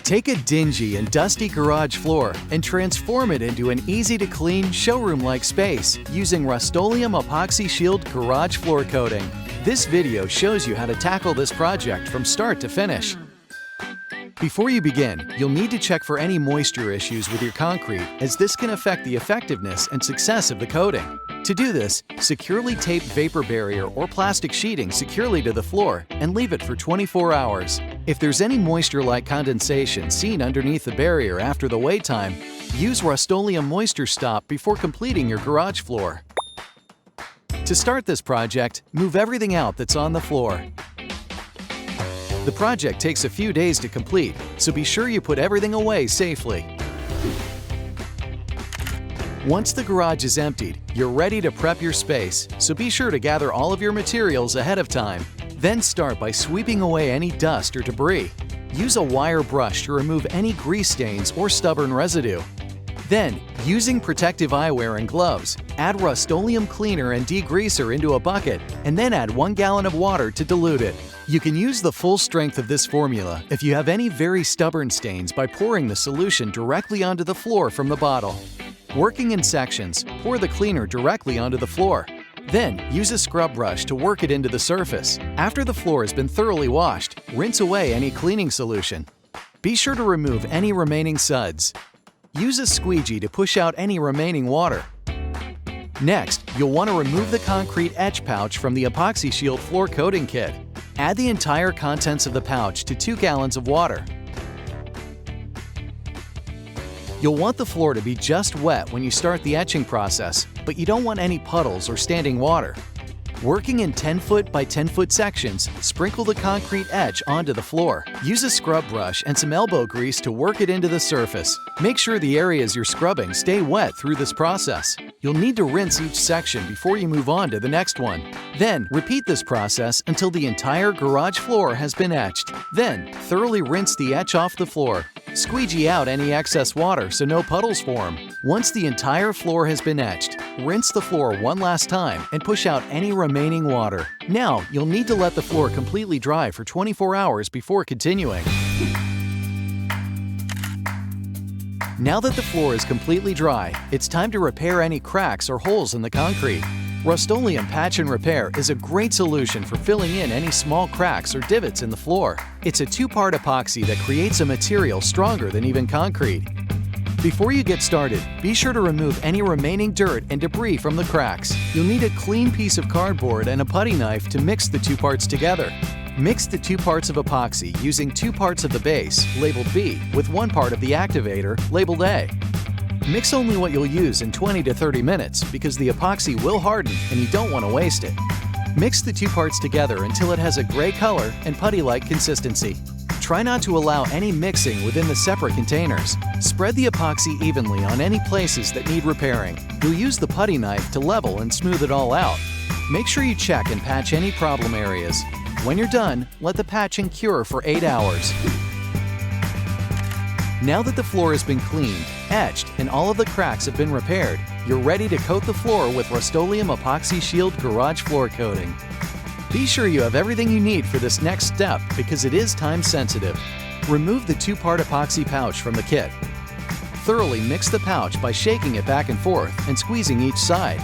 Take a dingy and dusty garage floor and transform it into an easy-to-clean, showroom-like space using Rust-Oleum Epoxy Shield Garage Floor Coating. This video shows you how to tackle this project from start to finish. Before you begin, you'll need to check for any moisture issues with your concrete, as this can affect the effectiveness and success of the coating. To do this, securely tape vapor barrier or plastic sheeting securely to the floor and leave it for 24 hours. If there's any moisture-like condensation seen underneath the barrier after the wait time, use Rust-Oleum Moisture Stop before completing your garage floor. To start this project, move everything out that's on the floor. The project takes a few days to complete, so be sure you put everything away safely. Once the garage is emptied, you're ready to prep your space, so be sure to gather all of your materials ahead of time. Then start by sweeping away any dust or debris. Use a wire brush to remove any grease stains or stubborn residue. Then, using protective eyewear and gloves, add Rust-Oleum cleaner and degreaser into a bucket, and then add 1 gallon of water to dilute it. You can use the full strength of this formula if you have any very stubborn stains by pouring the solution directly onto the floor from the bottle. Working in sections, pour the cleaner directly onto the floor. Then, use a scrub brush to work it into the surface. After the floor has been thoroughly washed, rinse away any cleaning solution. Be sure to remove any remaining suds. Use a squeegee to push out any remaining water. Next, you'll want to remove the concrete etch pouch from the Epoxy Shield floor coating kit. Add the entire contents of the pouch to 2 gallons of water. You'll want the floor to be just wet when you start the etching process, but you don't want any puddles or standing water. Working in 10-foot by 10-foot sections, sprinkle the concrete etch onto the floor. Use a scrub brush and some elbow grease to work it into the surface. Make sure the areas you're scrubbing stay wet through this process. You'll need to rinse each section before you move on to the next one. Then, repeat this process until the entire garage floor has been etched. Then, thoroughly rinse the etch off the floor. Squeegee out any excess water so no puddles form. Once the entire floor has been etched, rinse the floor one last time and push out any remaining water. Now, you'll need to let the floor completely dry for 24 hours before continuing. Now that the floor is completely dry, it's time to repair any cracks or holes in the concrete. Rust-Oleum Patch and Repair is a great solution for filling in any small cracks or divots in the floor. It's a 2-part epoxy that creates a material stronger than even concrete. Before you get started, be sure to remove any remaining dirt and debris from the cracks. You'll need a clean piece of cardboard and a putty knife to mix the 2 parts together. Mix the 2 parts of epoxy using 2 parts of the base, labeled B, with 1 part of the activator, labeled A. Mix only what you'll use in 20 to 30 minutes because the epoxy will harden and you don't want to waste it. Mix the 2 parts together until it has a gray color and putty-like consistency. Try not to allow any mixing within the separate containers. Spread the epoxy evenly on any places that need repairing. You'll use the putty knife to level and smooth it all out. Make sure you check and patch any problem areas. When you're done, let the patching cure for 8 hours. Now that the floor has been cleaned, etched, and all of the cracks have been repaired, you're ready to coat the floor with Rust-Oleum Epoxy Shield Garage Floor Coating. Be sure you have everything you need for this next step because it is time sensitive. Remove the 2-part epoxy pouch from the kit. Thoroughly mix the pouch by shaking it back and forth and squeezing each side.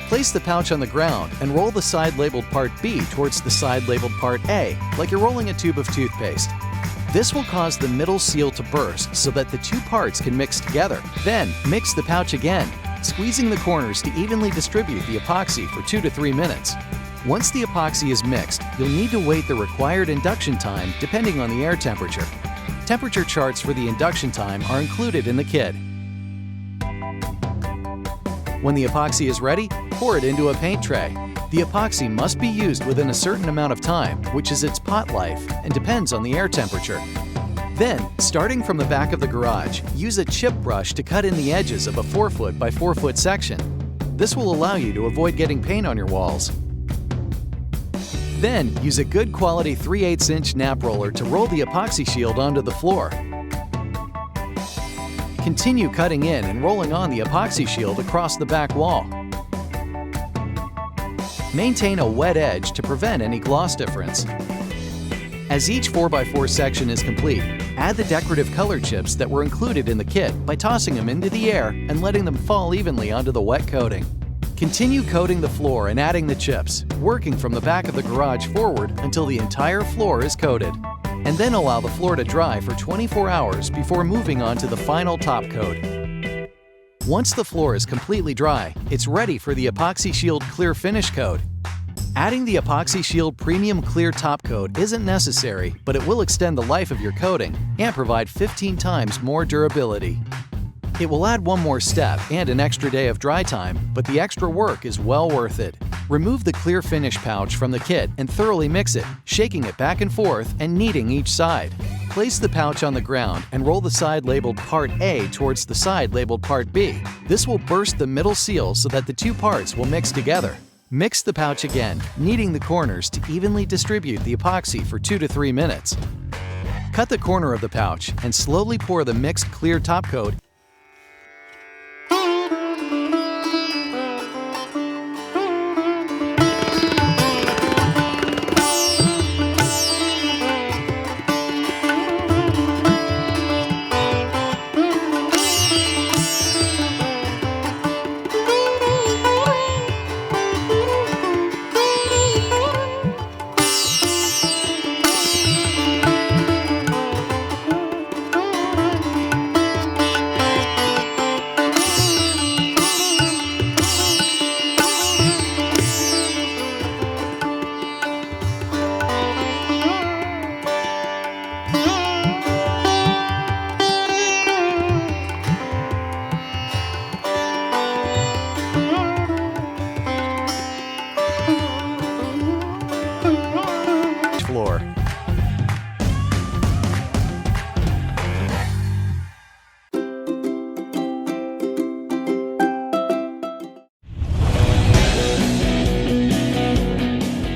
Place the pouch on the ground and roll the side labeled part B towards the side labeled part A, like you're rolling a tube of toothpaste. This will cause the middle seal to burst so that the 2 parts can mix together. Then, mix the pouch again, squeezing the corners to evenly distribute the epoxy for 2 to 3 minutes. Once the epoxy is mixed, you'll need to wait the required induction time depending on the air temperature. Temperature charts for the induction time are included in the kit. When the epoxy is ready, pour it into a paint tray. The epoxy must be used within a certain amount of time, which is its pot life, and depends on the air temperature. Then, starting from the back of the garage, use a chip brush to cut in the edges of a 4-foot by 4-foot section. This will allow you to avoid getting paint on your walls. Then, use a good quality 3/8" nap roller to roll the epoxy shield onto the floor. Continue cutting in and rolling on the epoxy shield across the back wall. Maintain a wet edge to prevent any gloss difference. As each 4x4 section is complete, Add the decorative color chips that were included in the kit by tossing them into the air and letting them fall evenly onto the wet coating. Continue coating the floor and adding the chips, working from the back of the garage forward until the entire floor is coated. And then allow the floor to dry for 24 hours before moving on to the final top coat. Once the floor is completely dry, it's ready for the EPOXYSHIELD Clear Finish Coat. Adding the EPOXYSHIELD Premium Clear Top Coat isn't necessary, but it will extend the life of your coating and provide 15 times more durability. It will add one more step and an extra day of dry time, but the extra work is well worth it. Remove the clear finish pouch from the kit and thoroughly mix it, shaking it back and forth and kneading each side. Place the pouch on the ground and roll the side labeled Part A towards the side labeled Part B. This will burst the middle seal so that the two parts will mix together. Mix the pouch again, kneading the corners to evenly distribute the epoxy for 2 to 3 minutes. Cut the corner of the pouch and slowly pour the mixed clear top coat floor.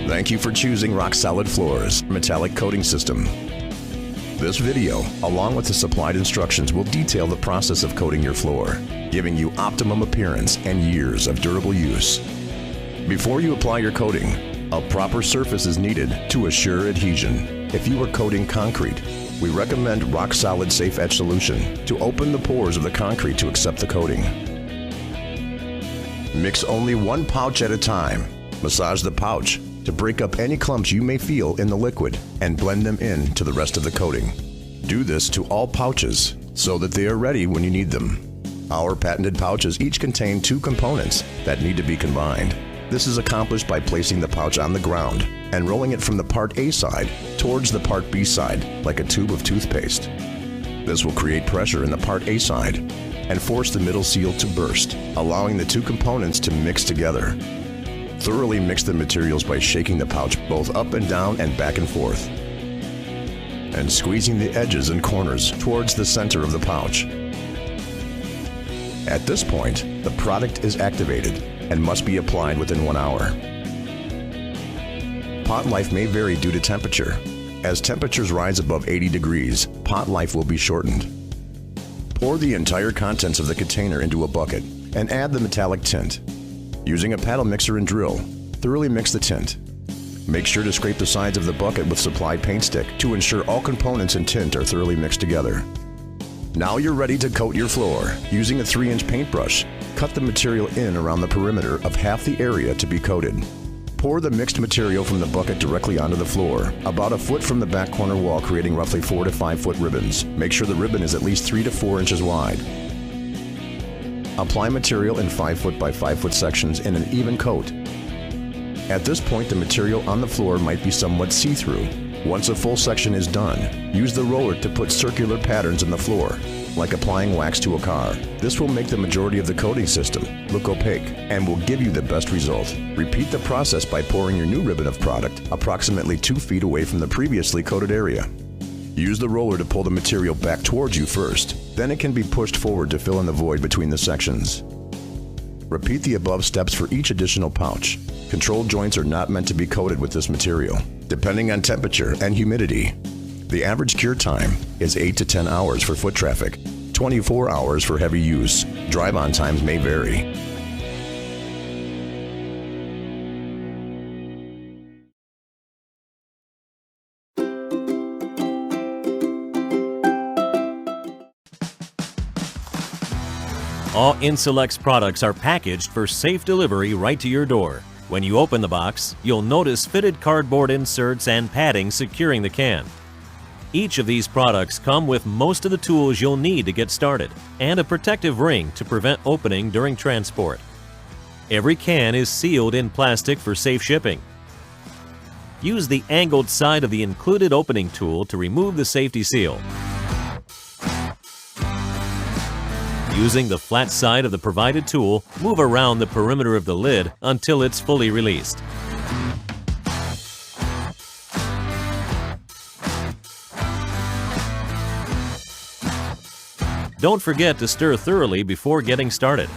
Thank you for choosing Rocksolid Floors Metallic Coating System. This video, along with the supplied instructions, will detail the process of coating your floor, giving you optimum appearance and years of durable use. Before you apply your coating, a proper surface is needed to assure adhesion. If you are coating concrete, we recommend Rocksolid Safe Etch Solution to open the pores of the concrete to accept the coating. Mix only one pouch at a time. Massage the pouch to break up any clumps you may feel in the liquid and blend them in to the rest of the coating. Do this to all pouches so that they are ready when you need them. Our patented pouches each contain 2 components that need to be combined. This is accomplished by placing the pouch on the ground and rolling it from the Part A side towards the Part B side like a tube of toothpaste. This will create pressure in the Part A side and force the middle seal to burst, allowing the 2 components to mix together. Thoroughly mix the materials by shaking the pouch both up and down and back and forth, and squeezing the edges and corners towards the center of the pouch. At this point, the product is activated and must be applied within 1 hour. Pot life may vary due to temperature. As temperatures rise above 80 degrees, pot life will be shortened. Pour the entire contents of the container into a bucket and add the metallic tint. Using a paddle mixer and drill, thoroughly mix the tint. Make sure to scrape the sides of the bucket with supplied paint stick to ensure all components and tint are thoroughly mixed together. Now you're ready to coat your floor. Using a 3-inch paintbrush, cut the material in around the perimeter of half the area to be coated. Pour the mixed material from the bucket directly onto the floor, about a foot from the back corner wall, creating roughly 4 to 5 foot ribbons. Make sure the ribbon is at least 3 to 4 inches wide. Apply material in 5 foot by 5 foot sections in an even coat. At this point, the material on the floor might be somewhat see-through. Once a full section is done, use the roller to put circular patterns in the floor, like applying wax to a car. This will make the majority of the coating system look opaque and will give you the best result. Repeat the process by pouring your new ribbon of product approximately 2 feet away from the previously coated area. Use the roller to pull the material back towards you first. Then it can be pushed forward to fill in the void between the sections. Repeat the above steps for each additional pouch. Control joints are not meant to be coated with this material. Depending on temperature and humidity, the average cure time is 8 to 10 hours for foot traffic, 24 hours for heavy use. Drive-on times may vary. All Insulex products are packaged for safe delivery right to your door. When you open the box, you'll notice fitted cardboard inserts and padding securing the can. Each of these products come with most of the tools you'll need to get started and a protective ring to prevent opening during transport. Every can is sealed in plastic for safe shipping. Use the angled side of the included opening tool to remove the safety seal. Using the flat side of the provided tool, move around the perimeter of the lid until it's fully released. Don't forget to stir thoroughly before getting started.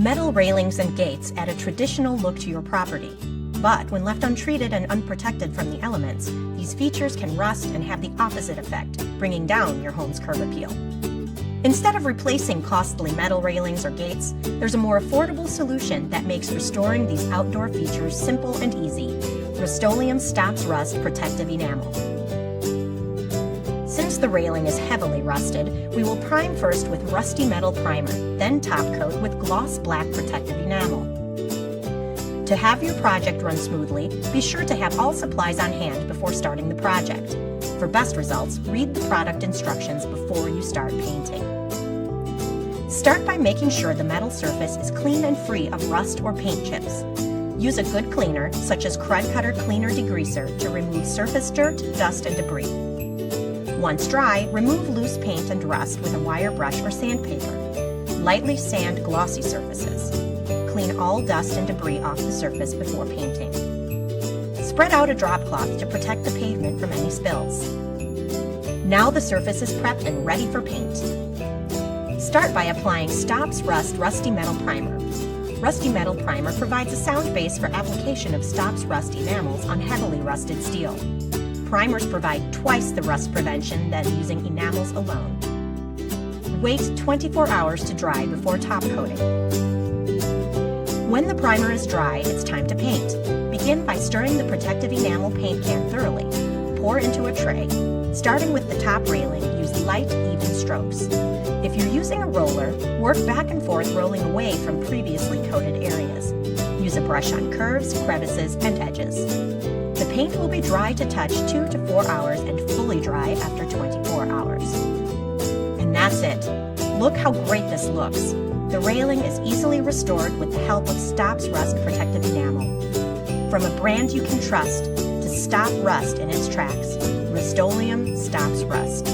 Metal railings and gates add a traditional look to your property. But when left untreated and unprotected from the elements, these features can rust and have the opposite effect, bringing down your home's curb appeal. Instead of replacing costly metal railings or gates, there's a more affordable solution that makes restoring these outdoor features simple and easy. Rust-Oleum Stops Rust Protective Enamel. Since the railing is heavily rusted, we will prime first with rusty metal primer, then top coat with gloss black protective enamel. To have your project run smoothly, be sure to have all supplies on hand before starting the project. For best results, read the product instructions before you start painting. Start by making sure the metal surface is clean and free of rust or paint chips. Use a good cleaner, such as Crud Cutter Cleaner Degreaser, to remove surface dirt, dust, and debris. Once dry, remove loose paint and rust with a wire brush or sandpaper. Lightly sand glossy surfaces. Clean all dust and debris off the surface before painting. Spread out a drop cloth to protect the pavement from any spills. Now the surface is prepped and ready for paint. Start by applying Stops Rust Rusty Metal Primer. Rusty Metal Primer provides a sound base for application of Stops Rust enamels on heavily rusted steel. Primers provide twice the rust prevention than using enamels alone. Wait 24 hours to dry before top coating. When the primer is dry, it's time to paint. Begin by stirring the protective enamel paint can thoroughly. Pour into a tray. Starting with the top railing, use light, even strokes. If you're using a roller, work back and forth rolling away from previously coated areas. Use a brush on curves, crevices, and edges. The paint will be dry to touch 2 to 4 hours and fully dry after 24 hours. And that's it. Look how great this looks. The railing is easily restored with the help of Stops Rust Protective Enamel. From a brand you can trust to stop rust in its tracks, Rust-Oleum Stops Rust.